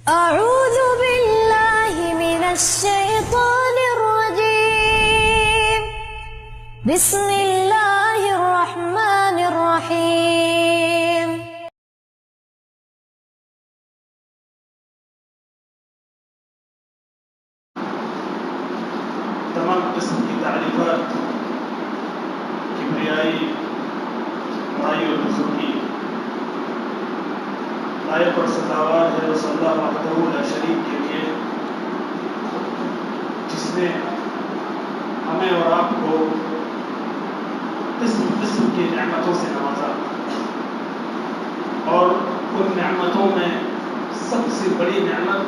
أعوذ بالله من الشيطان الرجيم. بسم الله الرحمن الرحيم. تمام قسم کی تعریفات کبریائی بڑائی اور بزرگی لائق اور سزاوار ہے اس اللہ وحدہ لا شریک کے لیے جس نے ہمیں اور آپ کو قسم قسم کی نعمتوں سے نوازا، اور ان نعمتوں میں سب سے بڑی نعمت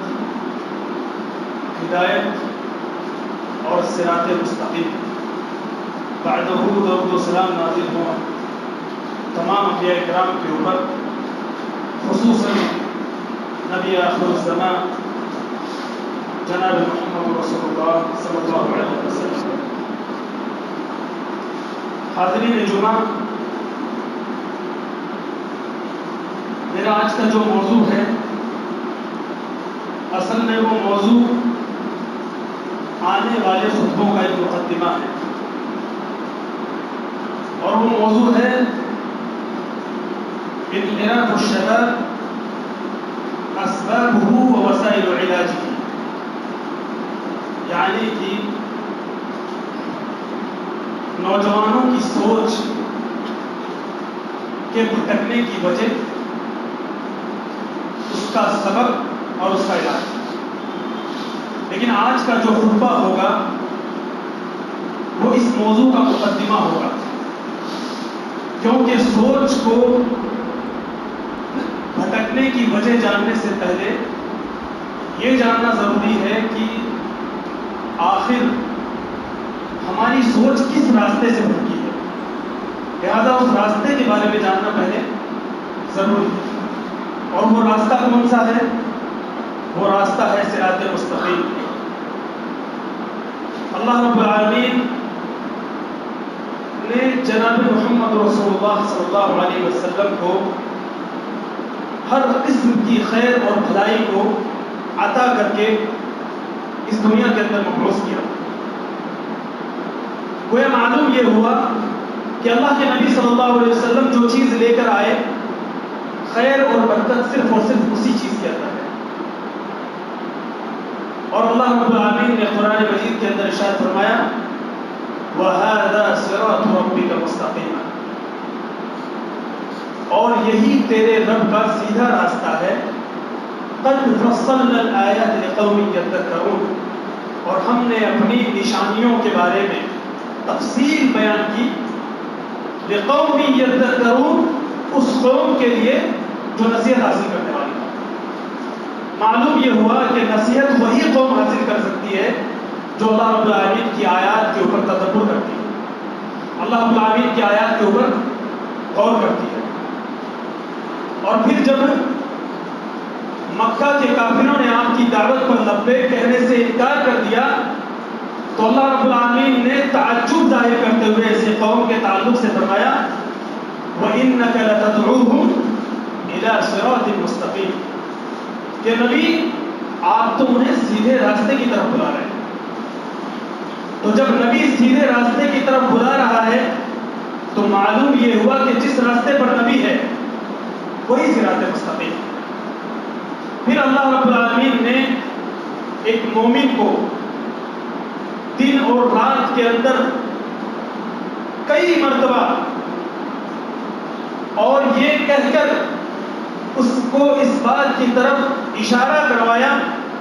ہدایت اور صراط مستقیم بعد درود و سلام نازل ہوا تمام انبیاء کرام کے اوپر، خصوصاً نبی آخر الزمان جناب محمد رسول اللہ صلی اللہ علیہ وسلم۔ حاضرین جمعہ، میرا آج کا جو موضوع ہے اصل میں وہ موضوع آنے والے خطبوں کا ایک مقدمہ ہے، اور وہ موضوع ہے انحراف الشباب اسبابه ووسائل علاجه، یعنی کہ نوجوانوں کی سوچ کے بھٹکنے کی وجہ، اس کا سبب اور اس کا علاج۔ لیکن آج کا جو خطبہ ہوگا وہ اس موضوع کا مقدمہ ہوگا، کیونکہ سوچ کو بھٹکنے کی وجہ جاننے سے پہلے یہ جاننا ضروری ہے کہ آخر ہماری سوچ کس راستے سے بھٹکی ہے، لہذا اس راستے کے بارے میں جاننا پہلے ضروری ہے۔ اور وہ راستہ کون سا ہے؟ وہ راستہ ہے صراط مستقیم۔ اللہ رب العالمین نے جناب محمد رسول اللہ صلی اللہ علیہ وسلم کو ہر قسم کی خیر اور بھلائی کو عطا کر کے اس دنیا کے اندر مبعوث کیا۔ گویا معلوم یہ ہوا کہ اللہ کے نبی صلی اللہ علیہ وسلم جو چیز لے کر آئے، خیر اور برکت صرف اور صرف اسی چیز کے اندر ہے۔ اور اللہ رب العالمین نے قرآن مجید کے اندر ارشاد فرمایا وَهَذَا صِرَاطُ رَبِّكَ مُسْتَقِيمًا، اور یہی تیرے رب کا سیدھا راستہ ہے۔ قَدْ فَصَّلْنَا الْآيَاتِ لِقَوْمٍ يَذَّكَّرُونَ، اور ہم نے اپنی نشانیوں کے بارے میں تفصیل بیان کی، لِقَوْمٍ يَذَّكَّرُونَ، اس قوم کے لیے جو نصیحت حاصل کرنے والی ہے۔ معلوم یہ ہوا کہ نصیحت وہی قوم حاصل کر سکتی ہے جو اللہ رب العالمین کی آیات کے اوپر تدبر کرتی ہے، اللہ رب العالمین کی آیات کے اوپر غور کرتی ہے۔ اور پھر جب مکہ کے کافروں نے آپ کی دعوت پر لبیک کہنے سے انکار کر دیا تو اللہ رب العالمین نے تعجب ظاہر کرتے ہوئے ایسے قوم کے تعلق سے فرمایا وَإِنَّكَ لَتَدْعُوهُمْ إِلَى صِرَاطٍ مُسْتَقِيمٍ، کہ نبی آپ تو انہیں سیدھے راستے کی طرف بلا رہے ہیں۔ تو جب نبی سیدھے راستے کی طرف بلا رہا ہے تو معلوم یہ ہوا کہ جس راستے پر نبی ہے وہی صراط مستقیم۔ پھر اللہ رب العالمین نے ایک مومن کو دن اور رات کے اندر کئی مرتبہ اور یہ کہہ کر اس کو اس بات کی طرف اشارہ کروایا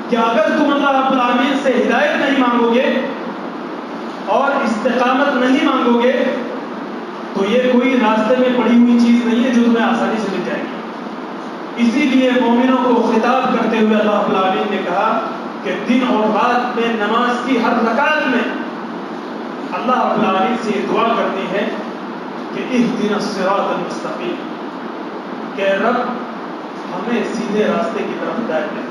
کہ اگر تم اللہ رب العالمین سے ہدایت نہیں مانگو گے اور استقامت نہیں مانگو گے تو یہ کوئی راستے میں پڑی ہوئی چیز نہیں ہے جو تمہیں آسانی سے مل جائے گی۔ اسی لیے مومنوں کو خطاب کرتے ہوئے اللہ رب العالمین نے کہا کہ دن اور رات میں نماز کی ہر رکعت میں اللہ رب العالمین سے دعا کرنی ہے کہ اهدنا الصراط المستقیم، کہ رب ہمیں سیدھے راستے کی طرف ہدایت دے۔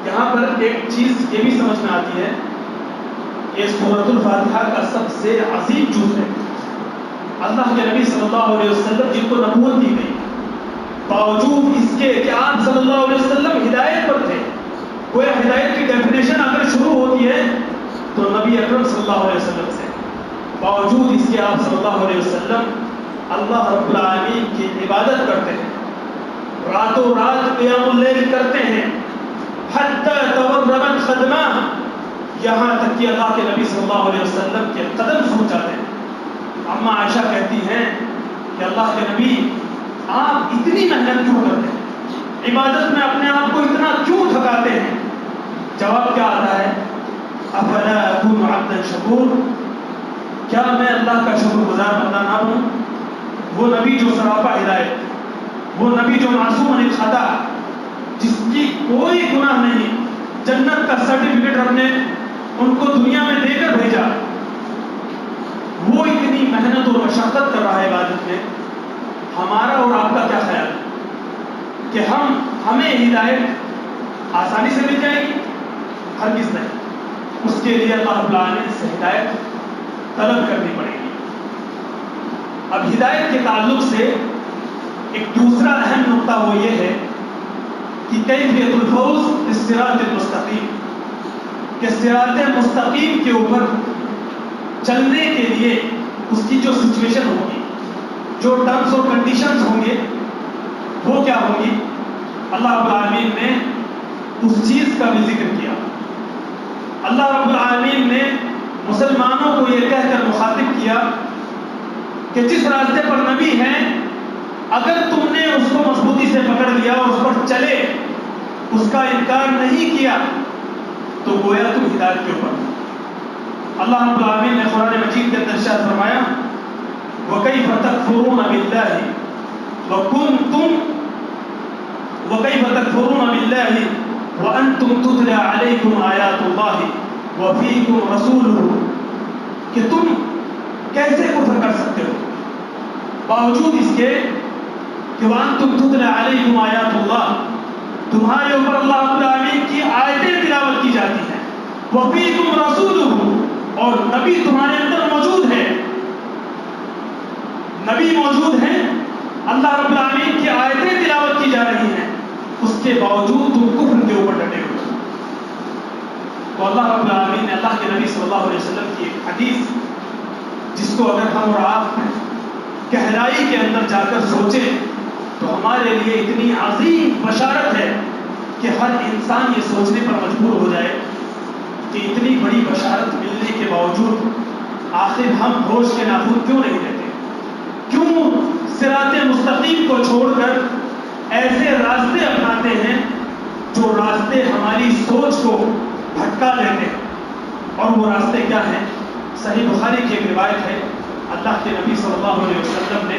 یہاں پر ایک چیز یہ بھی سمجھ میں آتی ہے، یہ سورۃ الفاتحہ کا سب سے عظیم جز ہے۔ اللہ کے نبی صلی اللہ علیہ وسلم جن کو نبوت دی گئی، باوجود اس کے کہ آپ صلی اللہ علیہ وسلم ہدایت صلی اللہ علیہ وسلم سے، باوجود اس کے آپ صلی اللہ علیہ وسلم اللہ رب العالمین کی عبادت کرتے ہیں، راتوں رات قیام اللیل کرتے ہیں، حتی تورمت خدمہ، یہاں تک کہ اللہ کے نبی صلی اللہ علیہ وسلم کے قدم سوچ جاتے ہیں۔ اما عائشہ کہتی ہیں کہ اللہ کے نبی آپ اتنی محنت کیوں کرتے ہیں، عبادت میں اپنے آپ کو اتنا کیوں تھکاتے ہیں؟ جواب کیا آتا ہے؟ افلا اکون عبدا شکور، کیا میں اللہ کا شکر گزار بندہ نہ ہوں؟ وہ نبی جو سراپا ہدایت، وہ نبی جو معصوم عن الخطا، جس کی کوئی گناہ نہیں، جنت کا سرٹیفکیٹ رب نے ان کو دنیا میں دے کر بھیجا، وہ اتنی محنت اور مشقت کر رہا ہے عبادت میں، ہمارا اور آپ کا کیا خیال ہے کہ ہمیں ہدایت آسانی سے مل جائے گی؟ ہرگز نہیں، اس کے لیے اللہ رب العالمین سے ہدایت طلب کرنی پڑے گی۔ اب ہدایت کے تعلق سے ایک دوسرا اہم نقطہ وہ یہ ہے کہ کیفیت الفوز بالصراط المستقیم، کہ صراط مستقیم کے اوپر چلنے کے لیے اس کی جو سچویشن ہوگی، جو ٹرمز اور کنڈیشنز ہوں گے، وہ کیا ہوں گی؟ اللہ رب العالمین نے اس چیز کا بھی ذکر کیا۔ اللہ رب العالمین نے مسلمانوں کو یہ کہہ کر مخاطب کیا کہ جس راستے پر نبی ہیں، اگر تم نے اس کو مضبوطی سے پکڑ لیا اور اس پر چلے، اس کا انکار نہیں کیا، تو گویا تم ہدایت کے اوپر۔ اللہ رب العالمین نے قرآن مجید کے اندر ارشاد فرمایا وَكَيْفَ تَكْفُرُونَ بِاللَّهِ وَأَنْتُمْ تُتْلَى عَلَيْكُمْ آيَاتُ اللَّهِ وَفِيكُمْ رَسُولُهُ، کہ تم کیسے کفر کر سکتے ہو باوجود اس کے کہ وَأَنْتُمْ تُتْلَى عَلَيْكُمْ آيَاتُ اللَّهِ، تمہارے اوپر اللہ رب العالمین کی آیتیں تلاوت کی جاتی ہیں، وَفِيكُمْ رَسُولُهُ، اور نبی تمہارے اندر موجود ہے، نبی موجود ہیں، اللہ رب العالمین کی آیتیں تلاوت کی جا رہی ہیں، اس کے باوجود تم کفر کے اوپر ڈٹے ہوئے۔ تو اللہ رب العالمین نے اللہ کے نبی صلی اللہ علیہ وسلم کی ایک حدیث، جس کو اگر ہم اور آپ گہرائی کے اندر جا کر سوچیں تو ہمارے لیے اتنی عظیم بشارت ہے کہ ہر انسان یہ سوچنے پر مجبور ہو جائے کہ اتنی بڑی بشارت ملنے کے باوجود آخر ہم ہوش کے ناخن کیوں نہیں لیتے؟ کیوں صراط مستقیم کو چھوڑ کر ایسے راستے اپناتے ہیں جو راستے ہماری سوچ کو بھٹکا دیتے ہیں؟ اور وہ راستے کیا ہیں؟ صحیح بخاری کی ایک روایت ہے، اللہ کے نبی صلی اللہ علیہ وسلم نے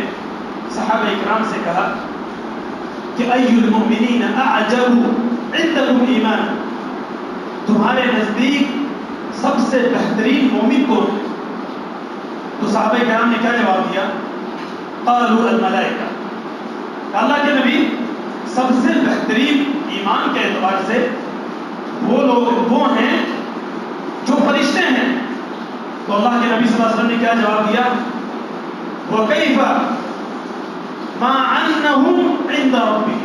صحابہ اکرام سے کہا کہ ای المؤمنین اعجب عندکم ایمان، تمہارے نزدیک سب سے بہترین مومن کون ہے؟ تو صحابہ اکرام نے کیا جواب دیا؟ قالوا الملائکہ، اللہ کے نبی سب سے بہترین ایمان کے اعتبار سے وہ لوگ وہ ہیں جو فرشتے ہیں۔ تو اللہ کے نبی صلی اللہ علیہ وسلم نے کیا جواب دیا؟ وَكَيْفَ مَا أَنَّهُمْ عِنْدَ رَبِّهِمْ،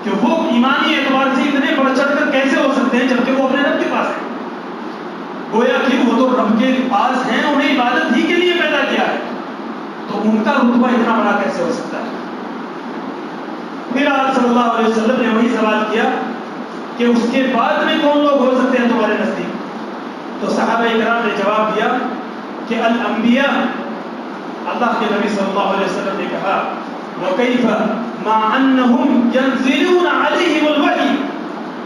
کہ وہ ایمانی اعتبار سے اتنے بڑھ چڑھ کر کیسے ہو سکتے ہیں جبکہ وہ اپنے رب کے پاس ہیں؟ گویا کہ وہ تو رب کے پاس ہیں، انہیں عبادت ہی کے لیے پیدا کیا ہے، تو ان کا رتبہ اتنا بڑا کیسے ہو سکتا ہے؟ پھر آپ صلی اللہ علیہ وسلم نے وہی سوال کیا کہ اس کے بعد میں کون لوگ ہو سکتے ہیں تمہارے نزدیک؟ تو صحابہ اکرام نے جواب دیا کہ الانبیاء۔ اللہ کے نبی صلی اللہ علیہ وسلم نے کہا وَكَيْفَ مَا أَنَّهُمْ يَنزِلُونَ عَلَيْهِمُ الْوَحْيِ،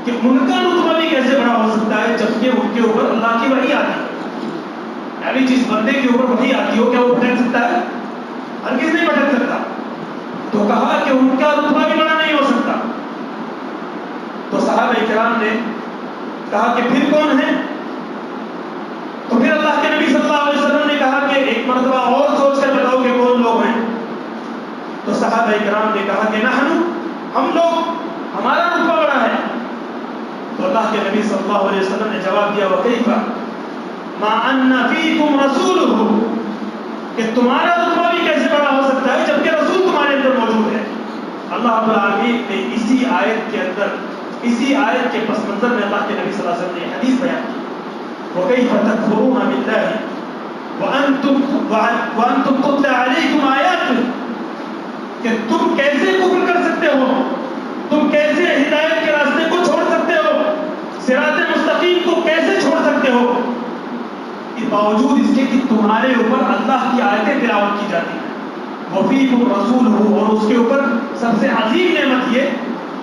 کہ ان کا رتبہ بھی کیسے بڑا ہو سکتا ہے جبکہ ان کے اوپر اللہ کی وحی آتی ہے؟ یعنی جس بندے کے اوپر وحی آتی ہو کیا وہ بھٹک سکتا ہے؟ ہرگز نہیں بھٹک سکتا۔ تو کہا کہ ان کا رتبہ بھی بڑا نہیں ہو سکتا۔ تو صحابہ اکرام نے کہا کہ پھر کون ہے؟ تو پھر اللہ کے نبی صلی اللہ علیہ وسلم نے کہا کہ ایک مرتبہ اور سوچ کر بتاؤ کہ کون لوگ ہیں؟ تو صحابہ اکرام نے کہا کہ نحن، ہم لوگ، ہمارا رتبہ بڑا ہے۔ تو اللہ کے نبی صلی اللہ علیہ وسلم نے جواب دیا وَكَيْفَ مَا أَنَّ فِيكُمْ رَسُولُهُ، کہ تمہارا رتبہ بھی کیسے بڑا ہو سکتا ہے جبکہ رسول تمہارے اندر موجود ہے؟ اللہ رب العالمین نے اسی آیت کے اندر، اسی آیت کے پس منظر میں اللہ کے نبی صلی اللہ علیہ وسلم نے حدیث بیان کی وَكَيْفَ تَكْفُرُونَ بِاللَّهِ وَأَنْتُمْ تُتْلَى عَلَيْكُمْ آيَاتُهُ، کہ تم کیسے کفر کر سکتے ہو، تم کیسے ہدایت کے راستے کو چھوڑ سکتے ہو، صراط مستقیم کو کیسے چھوڑ سکتے ہو، باوجود اس کے کہ تمہارے اوپر اللہ کی آیتیں تلاوت کی جاتی ہیں، وَفِيكُمْ رَسُولُهُ، اور اس کے اوپر سب سے عظیم نعمت یہ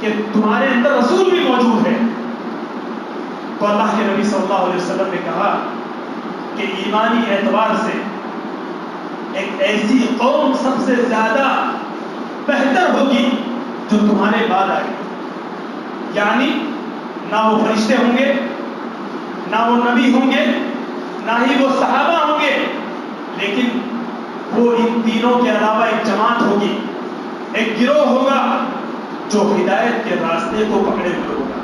کہ تمہارے اندر رسول بھی موجود ہے۔ تو اللہ کے نبی صلی اللہ علیہ وسلم نے کہا کہ ایمانی اعتبار سے ایک ایسی قوم سب سے زیادہ بہتر ہوگی جو تمہارے بعد آئے گی، یعنی نہ وہ فرشتے ہوں گے، نہ وہ نبی ہوں گے، نہ ہی وہ صحابہ ہوں گے، لیکن وہ ان تینوں کے علاوہ ایک جماعت ہوگی، ایک گروہ ہوگا جو ہدایت کے راستے کو پکڑے ہوئے ہوگا،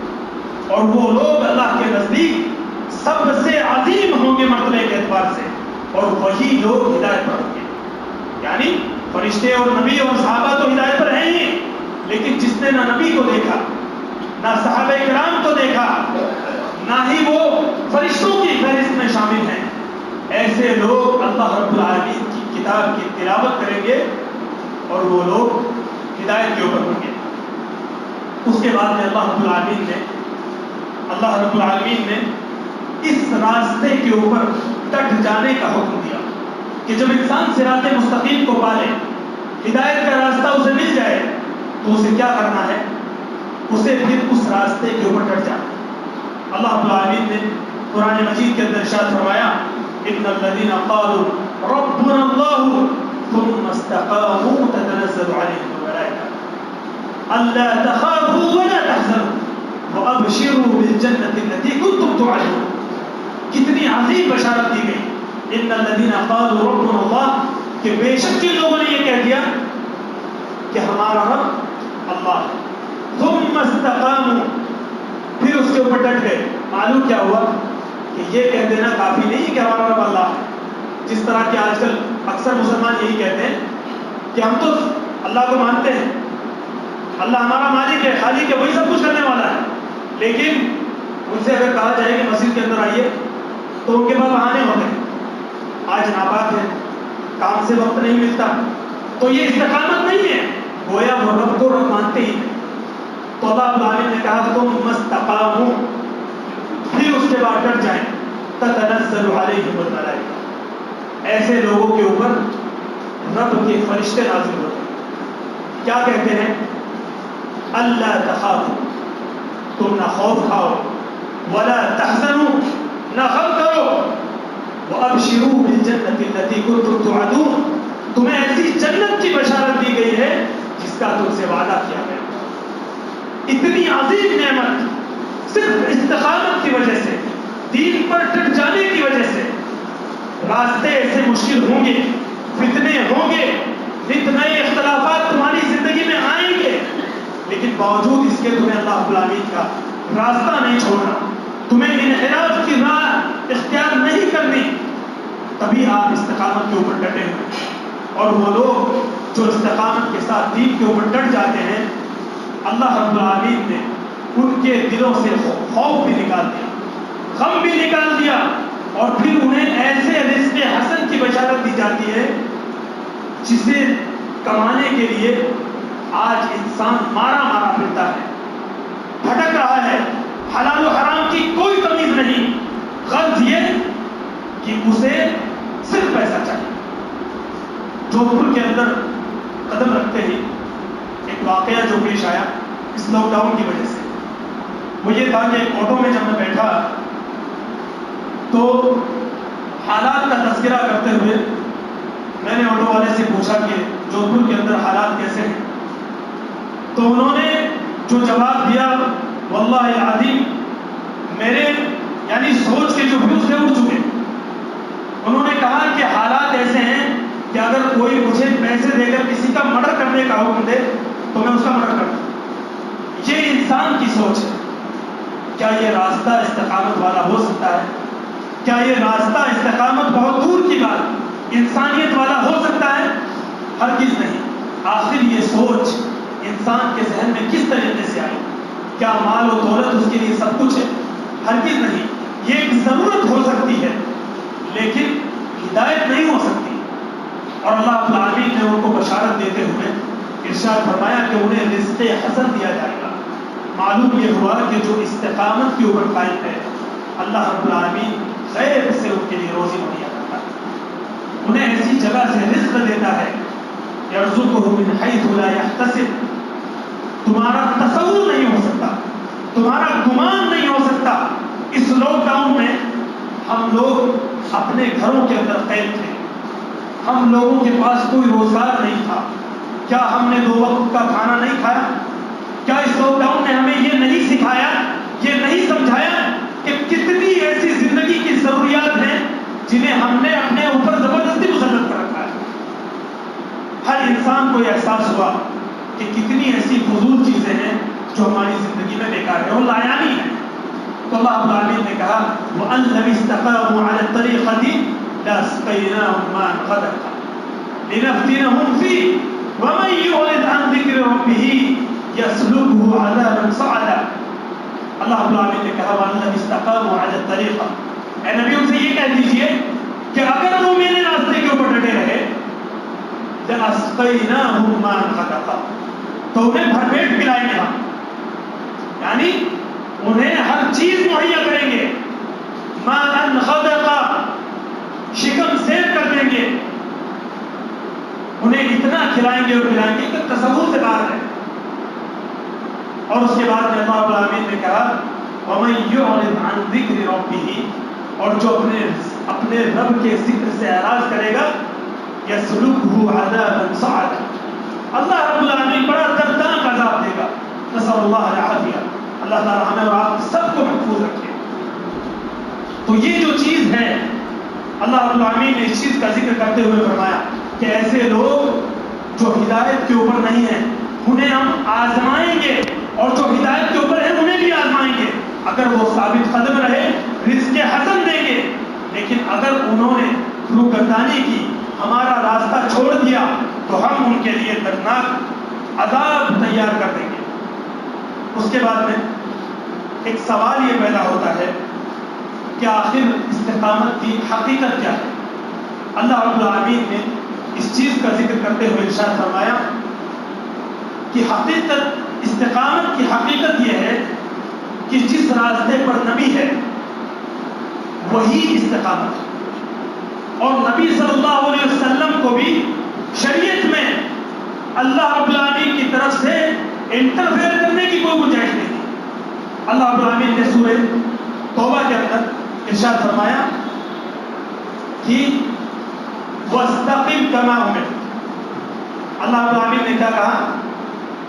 اور وہ لوگ اللہ کے نزدیک سب سے عظیم ہوں گے مرتبے کے اعتبار سے، اور وہی لوگ ہدایت پر ہوں گے۔ یعنی فرشتے اور نبی اور صحابہ تو ہدایت پر ہیں ہی، لیکن جس نے نہ نبی کو دیکھا، نہ صحابہ کرام کو دیکھا، نہ ہی وہ فرشتوں کی فہرست میں شامل ہیں، ایسے لوگ اللہ رب العالمین کی کتاب کی تلاوت کریں گے اور وہ لوگ ہدایت کے اوپر ہوں گے۔ اس کے بعد میں اللہ رب العالمین نے اس راستے کے اوپر ڈٹ جانے کا حکم دیا کہ جب انسان صراط مستقیم کو پالے، ہدایت کا راستہ اسے مل جائے، تو اسے کیا کرنا ہے؟ اسے پھر اس راستے کے اوپر ڈٹ جانا۔ اللہ رب العالمین نے قرآن مجید کے اندر ارشاد فرمایا ان الذين قالوا ربنا الله ثم استقاموا تتنزل عليهم الملائكة الا تخافوا ولا تحزنوا وابشروا بالجنة التي كنتم توعدون۔ کتنی عظیم بشارت دی گئی، ان الذين قالوا ربنا الله، کہ بے شک جن لوگوں نے یہ کہہ دیا کہ ہمارا رب اللہ ہے، ثم استقاموا، پھر اس کے اوپر ڈٹ گئے۔ معلوم کیا ہوا کہ یہ کہہ دینا کافی نہیں کہ ہمارا رب اللہ ہے، جس طرح کہ آج کل اکثر مسلمان یہی کہتے ہیں کہ ہم تو اللہ کو مانتے ہیں، اللہ ہمارا مالک ہے، خالق ہے، وہی سب کچھ کرنے والا ہے، لیکن ان سے اگر کہا جائے کہ مسجد کے اندر آئیے تو ان کے پاس بہانے ہوتے ہیں، آج ناپاک ہے، کام سے وقت نہیں ملتا، تو یہ استقامت نہیں ہے، گویا وہ رب کو رب مانتے ہی نہیں۔ تو اللہ رب العالمین نے کہا تم مستقاموا، پھر اس کے بعد ڈٹ جائیں، تتنزل علیہم الملائکہ، ایسے لوگوں کے اوپر رب کے فرشتے نازل ہوتے ہیں، کیا کہتے ہیں؟ اللہ تخافوا، تم نہ خوف کھاؤ، ولا تحزنوا، نہ غم کرو، وابشروا بالجنة التي كنتم توعدون، تمہیں ایسی جنت کی بشارت دی گئی ہے جس کا تم سے وعدہ کیا گیا۔ اتنی عظیم نعمت صرف استقامت کی وجہ سے، دین پر ڈٹ جانے کی وجہ سے۔ راستے ایسے مشکل ہوں گے، فتنے ہوں گے، نت نئے اختلافات تمہاری زندگی میں آئیں گے، لیکن باوجود اس کے تمہیں اللہ رب العالمین کا راستہ نہیں چھوڑنا، تمہیں انحراف کی راہ اختیار نہیں کرنی، تبھی آپ استقامت کے اوپر ڈٹے ہوئے۔ اور وہ لوگ جو استقامت کے ساتھ دین کے اوپر ڈٹ جاتے ہیں، اللہ رب العالمین نے ان کے دلوں سے خوف بھی نکال دیا، غم بھی نکال دیا، اور پھر انہیں ایسے رزق حسن کی بشارت دی جاتی ہے جسے کمانے کے لیے آج انسان مارا مارا پھرتا ہے، بھٹک رہا ہے، حلال و حرام کی کوئی تمیز نہیں، غرض یہ کہ اسے صرف پیسہ چاہیے۔ جودھپور کے اندر قدم رکھتے ہی ایک واقعہ جو پیش آیا اس لاک ڈاؤن کی وجہ سے، وہ یہ تھا کہ ایک آٹو میں جب میں بیٹھا تو حالات کا تذکرہ کرتے ہوئے میں نے آٹو والے سے پوچھا کہ جودھپور کے اندر حالات کیسے ہیں، تو انہوں نے جو جواب دیا واللہ العظیم میرے یعنی سوچ کے جو ویوز تھے اڑ چکے۔ انہوں نے کہا کہ حالات ایسے ہیں کہ اگر کوئی مجھے پیسے دے کر کسی کا مرڈر کرنے کا حکم دے تو میں اس کا مرڈر کر دوں۔ یہ انسان کی سوچ ہے۔ کیا یہ راستہ استقامت والا ہو سکتا ہے؟ کیا یہ راستہ استقامت بہت دور کی بات انسانیت والا ہو سکتا ہے؟ ہرگز نہیں۔ آخر یہ سوچ انسان کے ذہن میں کس طریقے سے آئی؟ کیا مال و دولت اس کے لیے سب کچھ ہے؟ ہرگز نہیں۔ یہ ایک ضرورت ہو سکتی ہے لیکن ہدایت نہیں ہو سکتی. اور اللہ رب العالمین نے ان کو بشارت دیتے ہوئے ارشاد فرمایا کہ انہیں رزق حسن دیا جائے گا. معلوم یہ ہوا کہ جو استقامت کے اوپر قائم ہے اللہ رب العالمین غیب سے ان کے لیے روزی مہیا کرتا ہے, انہیں ایسی جگہ سے رزق دیتا ہے یرزقہ من حیث لا یحتسب, تمہارا تصور نہیں ہو سکتا, تمہارا گمان نہیں ہو سکتا. اس لاک ڈاؤن میں ہم لوگ اپنے گھروں کے اندر قید تھے, ہم لوگوں کے پاس کوئی روزگار نہیں تھا. کیا ہم نے 2 وقت کا کھانا نہیں کھایا؟ کیا اس لاک ڈاؤن نے ہمیں یہ نہیں سکھایا, یہ نہیں سمجھایا کہ کتنی ایسی زندگی کی ضروریات ہیں جنہیں ہم نے اپنے اوپر زبردستی مسلط کر رکھا ہے؟ ہر انسان کو یہ احساس ہوا کہ کتنی ایسی فضول چیزیں ہیں جو ہماری زندگی میں بیکار ہے اور لایانی ہے. تو اللہ رب العالمین نے کہا وَأَن لَّوِ اسْتَقَامُوا عَلَى الطَّرِيقَةِ لَأَسْقَيْنَاهُم مَّاءً غَدَقًا لِنَفْتِنَهُمْ فِيهِ وَمَن يُعْرِضْ عَن ذِكْرِ رَبِّهِ يَسْلُكْهُ عَذَابًا صَعَدًا. اللہ رب العالمین نے کہا وَأَن لَّوِ اسْتَقَامُوا عَلَى الطَّرِيقَةِ, اے نبی ان سے یہ کہہ دیجئے کہ اگر وہ میرے راستے کے اوپر ڈٹے رہے لَأَسْقَيْنَاهُم مَّاءً غَدَقًا, تو انہیں بھر پیٹ پلائیں گے ہم, یعنی انہیں ہر چیز مہیا کریں گے. مَاءً غَدَقًا, شکم سیر کر دیں گے, انہیں اتنا کھلائیں گے اور پلائیں گے کہ تصور سے باہر ہے. اور اس کے بعد میں اللہ رب العالمین نے کہا وَمَن يُعْرِضْ عَن ذِكْرِ رَبِّهِ, اور جو اپنے رب کے ذکر سے اعراض کرے گا يَسْلُكْهُ عَذَابًا صَعَدًا, اللہ رب العالمین بڑا دردناک عذاب دے گا. نسأل اللہ العافیہ, اللہ تعالیٰ ہمیں اور آپ سب کو محفوظ رکھے. تو یہ جو چیز ہے اللہ رب العالمین نے اس چیز کا ذکر کرتے ہوئے فرمایا کہ ایسے لوگ جو ہدایت کے اوپر نہیں ہیں انہیں ہم آزمائیں گے, اور جو ہدایت کے اوپر ہیں انہیں بھی آزمائیں گے. اگر وہ ثابت قدم رہے رزق حسن دیں گے, لیکن اگر انہوں نے روگردانی کی, ہمارا راستہ چھوڑ دیا, تو ہم ان کے لیے دردناک عذاب تیار کر دیں گے. اس کے بعد میں ایک سوال یہ پیدا ہوتا ہے کہ آخر استقامت کی حقیقت کیا ہے؟ اللہ رب العالمین نے اس چیز کا ذکر کرتے ہوئے ارشاد فرمایا کہ حقیقت, استقامت کی حقیقت یہ ہے کہ جس راستے پر نبی ہے وہی استقامت ہے. اور نبی صلی اللہ علیہ وسلم کو بھی شریعت میں اللہ رب العالمین کی طرف سے انٹرفیئر کرنے کی کوئی گنجائش نہیں تھی. اللہ رب العالمین نے سورہ توبہ کے اندر ارشاد فرمایا کہ وَاسْتَقِمْ كَمَا أُمِرْتَ, اللہ رب العالمین نے کیا کہا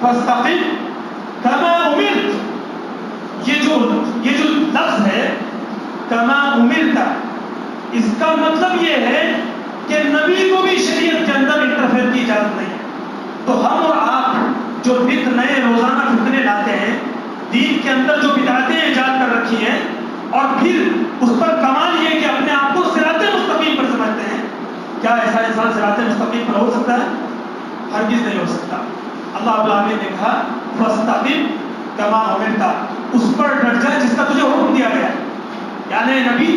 فَاسْتَقِمْ كَمَا أُمِرْتَ. یہ جو لفظ ہے كَمَا أُمِرْتَ, اس کا مطلب یہ ہے کہ نبی کو بھی شریعت کے اندر انٹرفیئر کی اجازت نہیں ہے. تو ہم اور آپ جو نئے روزانہ فتنے لاتے ہیں, دین کے اندر جو بدعتیں ایجاد کر رکھی ہیں, اور پھر اس پر کمال یہ کہ اپنے آپ کو صراط مستقیم پر سمجھتے ہیں, کیا ایسا انسان صراط مستقیم پر ہو سکتا ہے؟ ہرگز نہیں ہو سکتا. اللہ رب العالمین نے کہا فاستقم کما امرت, اس پر ڈٹ جائے جس کا تجھے حکم دیا گیا ہے. یعنی نبی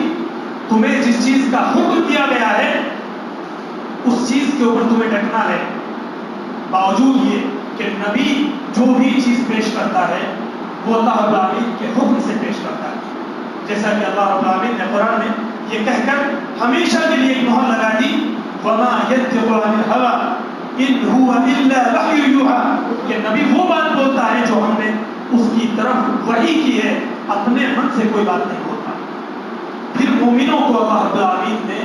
تمہیں جس چیز کا حکم دیا گیا ہے اس چیز کے اوپر تمہیں ڈٹنا ہے, باوجود یہ کہ نبی جو بھی چیز پیش کرتا ہے وہ اللہ رب العالمین کے حکم سے پیش کرتا ہے. جیسا کہ اللہ رب العالمین نے قرآن میں یہ کہہ کر ہمیشہ کے لیے ایک مہر لگا دی وَمَا يَنطِقُ عَنِ الْهَوَىٰ إِنْ هُوَ إِلَّا وَحْيٌ يُوحَىٰ, کہ نبی وہ بات بولتا ہے جو ہم نے اس کی طرف وحی کی ہے, اپنے من سے کوئی بات نہیں بولتا. پھر مومنوں کو اللہ رب العالمین نے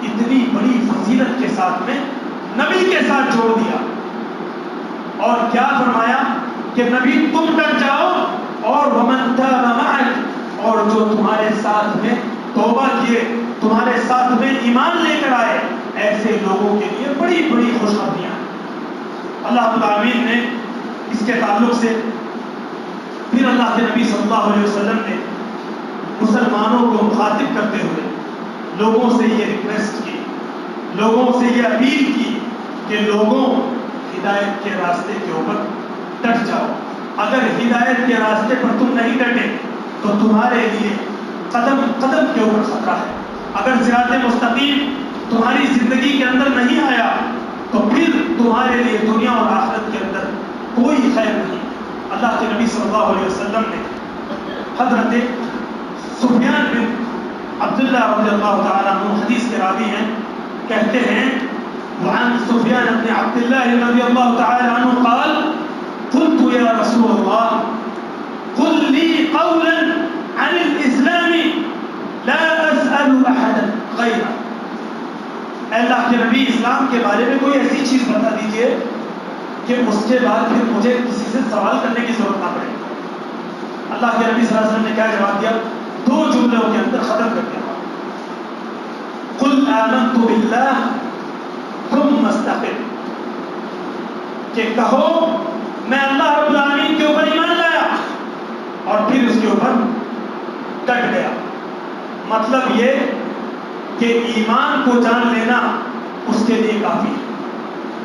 اتنی بڑی فضیلت کے ساتھ میں نبی کے ساتھ جوڑ دیا, اور کیا فرمایا کہ نبی تم ڈٹ جاؤ, اور وَمَن تَابَ مَعَكَ, اور جو تمہارے ساتھ میں توبہ کیے, تمہارے ساتھ میں ایمان لے کر آئے, ایسے لوگوں کے لیے بڑی بڑی خوشخبریاں. اللہ رب العالمین نے اس کے تعلق سے پھر اللہ کے نبی صلی اللہ علیہ وسلم نے مسلمانوں کو مخاطب کرتے ہوئے لوگوں سے یہ ریکویسٹ کی, لوگوں سے یہ اپیل کی کہ لوگوں ہدایت کے راستے کے اوپر ڈٹ جاؤ. اگر ہدایت کے راستے پر تم نہیں ڈٹے تو تمہارے لیے قدم قدم کے اوپر خطرہ ہے. اگر صراط مستقیم تمہاری زندگی کے اندر نہیں آیا تو پھر تمہارے لیے دنیا اور آخرت کے اندر کوئی خیر نہیں. اللہ کے نبی صلی اللہ علیہ وسلم نے حضرت سفیان بن عبداللہ رضی اللہ تعالیٰ عنہ حدیث کے راوی ہیں, کہتے ہیں وعن سفیان بن عبداللہ رضی اللہ تعالیٰ عنہ قال قلت یا رسول اللہ قل لی قولا عن الاسلام لا اسأل احدا غیرہ. اے اللہ کے نبی, اسلام کے بارے میں کوئی ایسی چیز بتا دیجئے کہ اس کے بعد پھر مجھے کسی سے سوال کرنے کی ضرورت نہ پڑے. اللہ کے نبی صلی اللہ علیہ وسلم نے کیا جواب دیا؟ 2 جملوں کے اندر ختم کر دیا. قل آمنت باللہ ثم استقم, کہ کہو میں اللہ رب العالمین کے اوپر ایمان لایا اور پھر اس کے اوپر ڈٹ گیا. مطلب یہ کہ ایمان کو جان لینا اس کے لیے کافی ہے.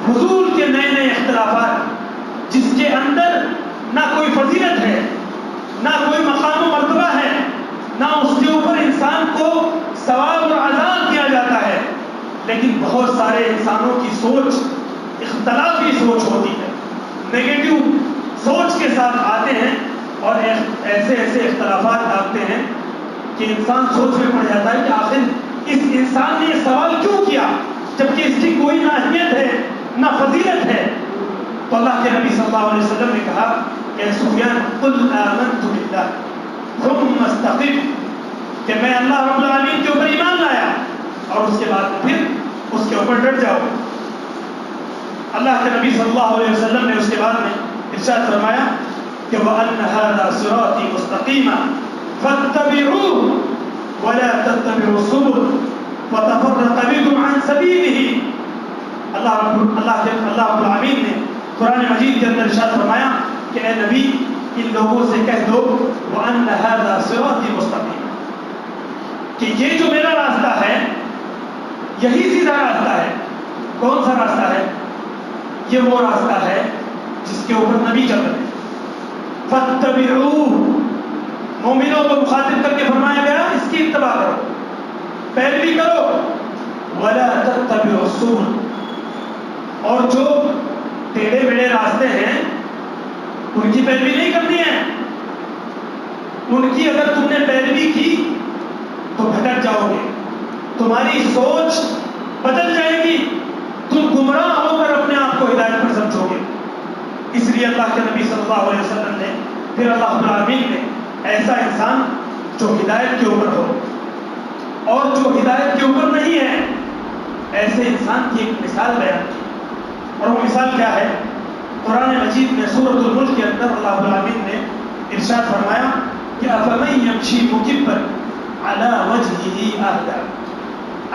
حضور کے نئے نئے اختلافات جس کے اندر نہ کوئی فضیلت ہے, نہ کوئی مقام و مرتبہ ہے, نہ اس کے اوپر انسان کو ثواب اور عذاب دیا جاتا ہے, لیکن بہت سارے انسانوں کی سوچ اختلافی سوچ ہوتی ہے, نیگیٹو سوچ کے ساتھ آتے ہیں اور ایسے ایسے اختلافات لاتے ہیں کہ انسان سوچ میں پڑ جاتا ہے کہ آخر اس انسان نے یہ سوال کیوں کیا جبکہ اس کی کوئی نہ اہمیت ہے نہ فضیلت ہے. تو اللہ کے نبی صلی اللہ علیہ وسلم نے کہا کہ سفیان قل آمنت باللہ ثم استقم, کہ میں اللہ رب العالمین کے اوپر ایمان لایا اور اس کے بعد پھر اس کے اوپر ڈٹ جاؤ. اللہ کے نبی صلی اللہ علیہ وسلم نے اس کے بعد میں ارشاد فرمایا کہ وَأَنَّ هَذَا صِرَاطِي مُسْتَقِيمًا فَاتَّبِعُوهُ وَلَا تَتَّبِعُوا السُّبُلَ فَتَفَرَّقَ بِكُمْ عَنْ سَبِيلِهِ. اللہ رب العالمین نے قرآن مجید کے اندر ارشاد فرمایا کہ اے نبی ان لوگوں سے کہہ دو وَأَنَّ هَذَا صِرَاطِي مُسْتَقِيمًا, کہ یہ جو میرا راستہ ہے یہی سیدھا راستہ ہے. کون سا راستہ ہے؟ یہ وہ راستہ ہے جس کے اوپر نبی چل رہے ہیں. فَاتَّبِعُوهُ, مومنوں کو مخاطب کر کے فرمایا گیا اس کی اتباع کرو, پیروی کرو. وَلَا تَتَّبِعُوا السُّبُلَ, اور جو ٹیڑھے میڑھے راستے ہیں ان کی پیروی نہیں کرنی ہے. ان کی اگر تم نے پیروی کی تو بھٹک جاؤ گے, تمہاری سوچ بدل جائے گی, تم گمراہ ہو کر اپنے آپ کو ہدایت پر سمجھو گے. اس لیے اللہ کے نبی صلی اللہ علیہ وسلم نے پھر اللہ رب العالمین نے ایسا انسان جو ہدایت کے اوپر ہو اور جو ہدایت کے اوپر نہیں ہے ایسے انسان کی ایک مثال بیان کی. اور وہ مثال کیا ہے؟ قرآن مجید میں سورۃ الملک کے اندر اللہ رب العالمین نے ارشاد فرمایا کہ أَفَمَن يَمْشِي مُكِبًّا عَلَى وَجْهِهِ أَهْدَىٰ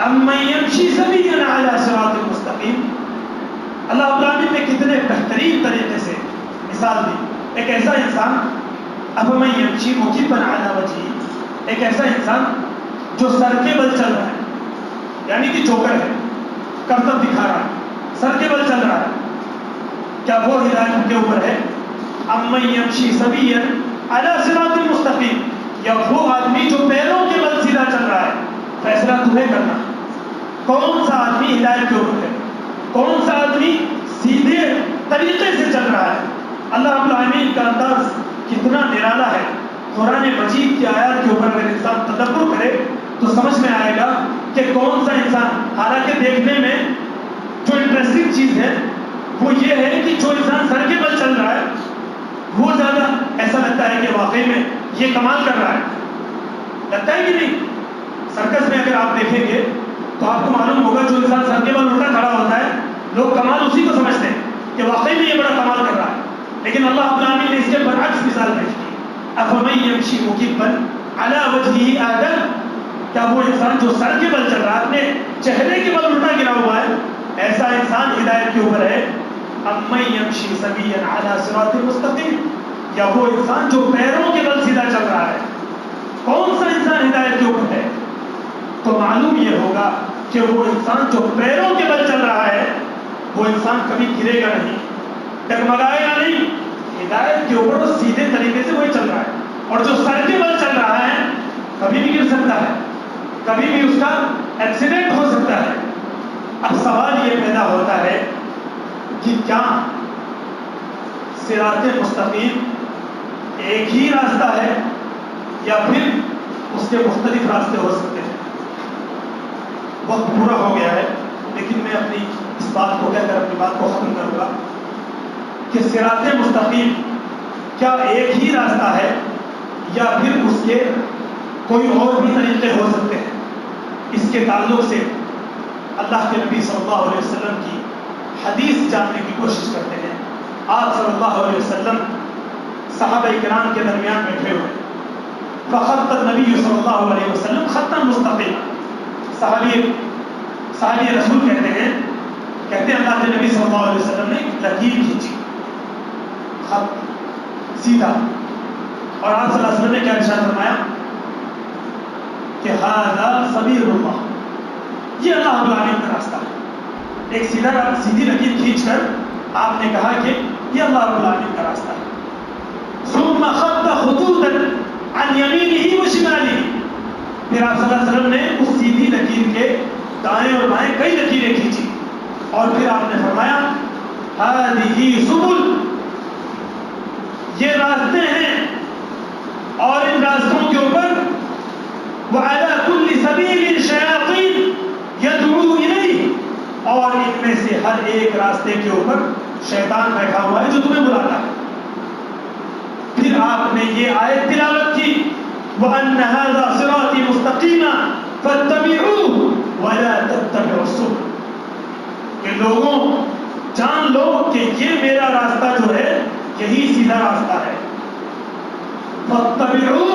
أَمَّن يَمْشِي سَوِيًّا عَلَى صِرَاطٍ مُسْتَقِيمٍ. اللہ رب العالمین نے کتنے بہترین طریقے سے مثال دی. ایک ایسا انسان أَفَمَن يَمْشِي مُكِبًّا عَلَى وَجْهِهِ, ایک ایسا انسان جو سر کے بل چل رہا ہے, یعنی کہ جوکر ہے, کرتب دکھا رہا ہے, سر کے بل چل رہا ہے, کیا وہ ہدایت کے اوپر ہے؟ أَمَّن يَمْشِي سَوِيًّا عَلَى صِرَاطٍ مُسْتَقِيمٍ, یا وہ آدمی جو پیروں کے بل سیدھا چل رہا ہے. فیصلہ تمہیں کرنا, کون سا آدمی ہدایت کے اوپر ہے, کون سا آدمی سیدھے طریقے سے چل رہا ہے. اللہ رب العالمین کا انداز کتنا نرالا ہے. قرآن مجید کی آیات کے اوپر اگر انسان تدبر کرے تو سمجھ میں آئے گا کہ کون سا انسان, حالانکہ دیکھنے میں جو انٹرسٹنگ چیز ہے وہ یہ ہے کہ جو انسان سر کے بل چل رہا ہے وہ زیادہ ایسا لگتا ہے کہ واقعی میں یہ کمال کر رہا ہے. لگتا ہے کہ نہیں؟ سرکس میں اگر آپ دیکھیں گے تو آپ کو معلوم ہوگا جو انسان سر کے بل الٹا کھڑا ہوتا ہے لوگ کمال اسی کو سمجھتے ہیں کہ واقعی میں یہ بڑا کمال کر رہا ہے. لیکن اللہ رب العالمین نے اس کے برعکس مثال پیش کی. أَفَمَن يَمْشِي مُكِبًّا عَلَى وَجْهِهِ أَهْدَىٰ, کیا وہ انسان جو سر کے بل چل رہا ہے, اپنے چہرے کے بل الٹا گرا ہوا ہے, ایسا انسان ہدایت کے اوپر ہے؟ أَمَّن يَمْشِي سَوِيًّا عَلَى صِرَاطٍ مُسْتَقِيمٍ, یا وہ انسان جو پیروں کے بل سیدھا چل رہا ہے, کون سا انسان ہدایت کے اوپر ہے؟ تو معلوم یہ ہوگا کہ وہ انسان جو پیروں کے بل چل رہا ہے وہ انسان کبھی گرے گا نہیں, ڈگمگائے گا نہیں. ہدایت کے اوپر وہ سیدھے طریقے سے وہی چل رہا ہے, اور جو سر کے بل چل رہا ہے کبھی بھی گر سکتا ہے، کبھی بھی اس کا ایکسیڈنٹ ہو سکتا ہے۔ اب سوال یہ پیدا ہوتا ہے کہ کیا صراط مستقیم ایک ہی راستہ ہے یا پھر اس کے مختلف راستے ہو سکتے ہیں؟ وقت پورا ہو گیا ہے، لیکن میں اپنی اس بات کو کہہ کر اپنی بات کو ختم کروں گا کہ صراط مستقیم کیا ایک ہی راستہ ہے یا پھر اس کے کوئی اور بھی طریقے ہو سکتے ہیں؟ اس کے تعلق سے اللہ کے نبی صلی اللہ علیہ وسلم کی حدیث جاننے کی کوشش کرتے ہیں۔ آپ صلی اللہ علیہ وسلم صحابہ کرام کے درمیان بیٹھے ہوئے، فخط النبی صلی اللہ علیہ وسلم خطا مستقیما، صحابی رسول کہتے ہیں اللہ کے نبی صلی اللہ علیہ وسلم نے ایک لکیر کھینچی، خط سیدھا، اور آپ صلی اللہ علیہ وسلم نے کیا ارشاد فرمایا کہ ھذا سبیل اللہ، یہ اللہ رب العالمین کا راستہ ہے۔ ایک سیدھی لکیر کھینچ کر آپ نے کہا کہ یہ اللہ رب العالمین کا راستہ ہے۔ ثم خط خطوطا عن یمینہ و شمالہ، پھر آپ صلی اللہ علیہ وسلم نے اس سیدھی لکیر کے دائیں اور بائیں کئی لکیریں کھینچی، اور پھر آپ نے فرمایا ھذہ سبل، یہ راستے ہیں، اور ان راستوں کے اوپر وعلی کل سبیل شیاطین یدعو الیہ، اور ان میں سے ہر ایک راستے کے اوپر شیطان بیٹھا ہوا ہے جو تمہیں بلاتا ہے۔ پھر آپ نے یہ آیت تلاوت کی وَأَنَّ هَذَا صِرَاطِي مُسْتَقِيمًا فَاتَّبِعُوهُ وَلَا تَتَّبِعُوا السُّبُلَ، کہ لوگوں جان لو کہ یہ میرا راستہ جو ہے یہی سیدھا راستہ ہے، فَاتَّبِعُوهُ،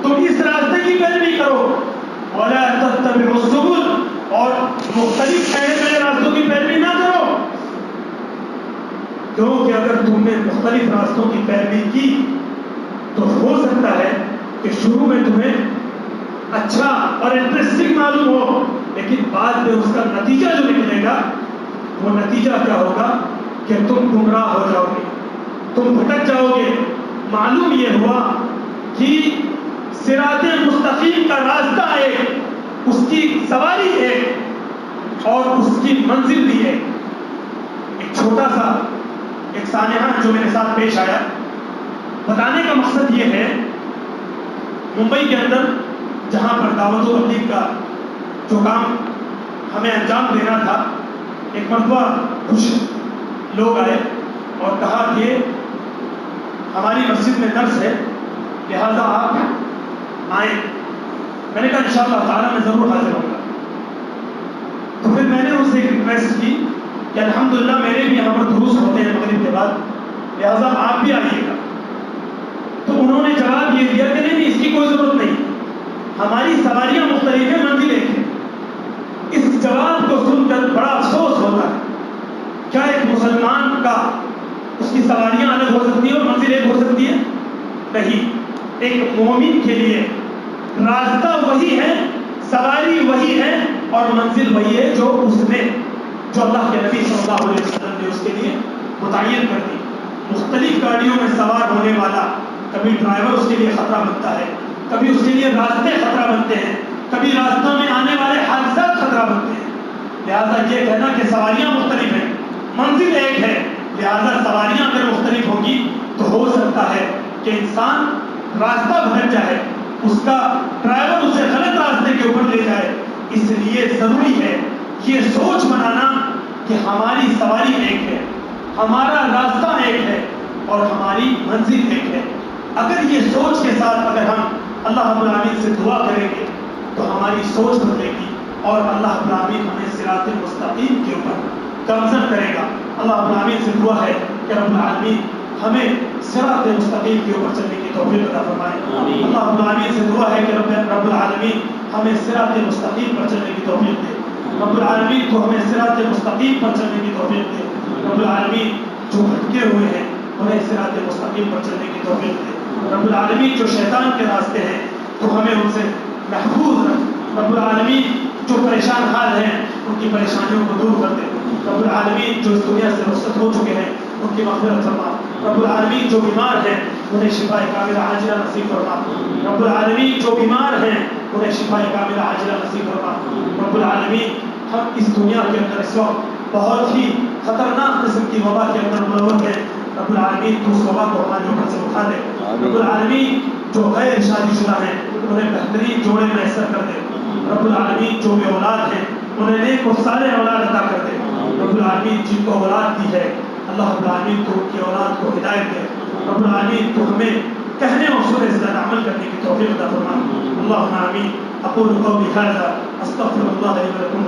تم اس راستے کی پیروی کرو، وَلَا تَتَّبِعُوا السُّبُلَ، اور مختلف نئے راستوں کی پیروی نہ کرو، کیونکہ اگر تم نے مختلف راستوں کی پیروی کی تو ہو سکتا ہے کہ شروع میں تمہیں اچھا اور انٹرسٹنگ معلوم ہو، لیکن بعد میں اس کا نتیجہ جو نکلے گا وہ نتیجہ کیا ہوگا کہ تم گمراہ ہو جاؤ گے، تم بھٹک جاؤ گے۔ معلوم یہ ہوا کہ صراط مستقیم کا راستہ ایک، اس کی سواری ایک، اور اس کی منزل بھی ایک۔ ایک چھوٹا سا ایک سانحہ جو میرے ساتھ پیش آیا، بتانے کا مقصد یہ ہے، ممبئی کے اندر جہاں پر دعوت و تبلیغ کا جو کام ہمیں انجام دینا تھا، ایک مرتبہ کچھ لوگ آئے اور کہا کہ ہماری مسجد میں درس ہے، لہذا آپ آئیں۔ میں نے کہا انشاءاللہ تعالیٰ میں ضرور حاضر ہوں گا۔ تو پھر میں نے ان سے ایک ریکویسٹ کی کہ الحمدللہ میرے بھی یہاں پر دروس ہوتے ہیں مغرب کے بعد، لہٰذا آپ بھی آئیے گا۔ تو انہوں نے جواب یہ دیا کہ نہیں، اس کی کوئی ضرورت نہیں، ہماری سواریاں مختلف ہیں، منزل ایک ہے۔ اس جواب کو سن کر بڑا افسوس ہوتا ہے، کیا ایک مسلمان کا اس کی سواریاں الگ ہو سکتی ہیں اور منزل ایک ہو سکتی ہے؟ نہیں، ایک مومن کے لیے راستہ وہی ہے، سواری وہی ہے، اور منزل وہی ہے جو اس نے، جو اللہ کے نبی صلی اللہ علیہ وسلم نے اس کے لیے متعین کر دی۔ مختلف گاڑیوں میں سوار ہونے والا، کبھی ڈرائیور اس کے لیے خطرہ بنتا ہے، کبھی اس کے لیے راستے خطرہ بنتے ہیں، کبھی راستوں میں آنے والے حادثات خطرہ بنتے ہیں۔ لہٰذا یہ کہنا کہ سواریاں مختلف ہیں، منزل ایک ہے، لہٰذا سواریاں اگر مختلف ہوگی تو ہو سکتا ہے کہ انسان راستہ بھٹک جائے، اس کا ڈرائیور اسے غلط راستے کے اوپر لے جائے۔ اس لیے ضروری ہے یہ سوچ بنانا کہ ہماری سواری ایک ہے، ہمارا راستہ ایک ہے، اور ہماری منزل ایک ہے۔ اگر یہ سوچ کے ساتھ اگر ہم اللہ رب العالمین سے دعا کریں گے تو ہماری سوچ بدلے گی، اور اللہ رب العالمین ہمیں صراط مستقیم کے اوپر گامزن کرے گا۔ اللہ رب العالمین سے دعا ہے کہ رب العالمین ہمیں صراط مستقیم کے اوپر چلنے کی توفیق عطا فرمائے۔ اللہ رب العالمین سے دعا ہے کہ رب العالمین ہمیں صراط مستقیم پر چلنے کی توفیق دے۔ رب العالمین کو ہمیں صراط مستقیم پر چلنے کی توفیق دے۔ رب العالمین جو بھٹکے ہوئے ہیں انہیں صراط مستقیم پر چلنے کی توفیق دے۔ رب العالمین جو شیطان کے راستے ہیں تو ہمیں ان سے محفوظ رکھ۔ رب العالمین جو پریشان حال ہیں ان کی پریشانیوں کو دور کر دے۔ رب العالمین جو اس دنیا سے رخصت ہو چکے ہیں ان کی مغفرت فرما۔ رب العالمین جو بیمار ہیں انہیں شفا کاملہ عاجلہ نصیب فرما. رب العالمین جو بیمار ہیں انہیں شفا کاملہ عاجلہ نصیب فرما. رب العالمین ہم اس دنیا کے اندر اس وقت بہت ہی خطرناک قسم کی وبا کے اندر ملوث ہیں. رب العالمین تو اس وبا کو ہمارے اوپر سے اٹھا دے. رب العالمین جو غیر شادی شدہ ہیں انہیں بہترین جوڑے میسر کر دے. رب العالمین جو بے اولاد ہیں انہیں نیک و صالح اولاد عطا کر دے. رب العالمین جن کو اولاد دی ہے اللہ رب العالمین کو ان کی اولاد کو ہدایت دے. رب العالمین تو ہمیں کہنے اور سننے سے زیادہ عمل کرنے کی توفیق عطا فرما. اللهم آمین. اقول قولی هذا استغفر الله لي ولكم.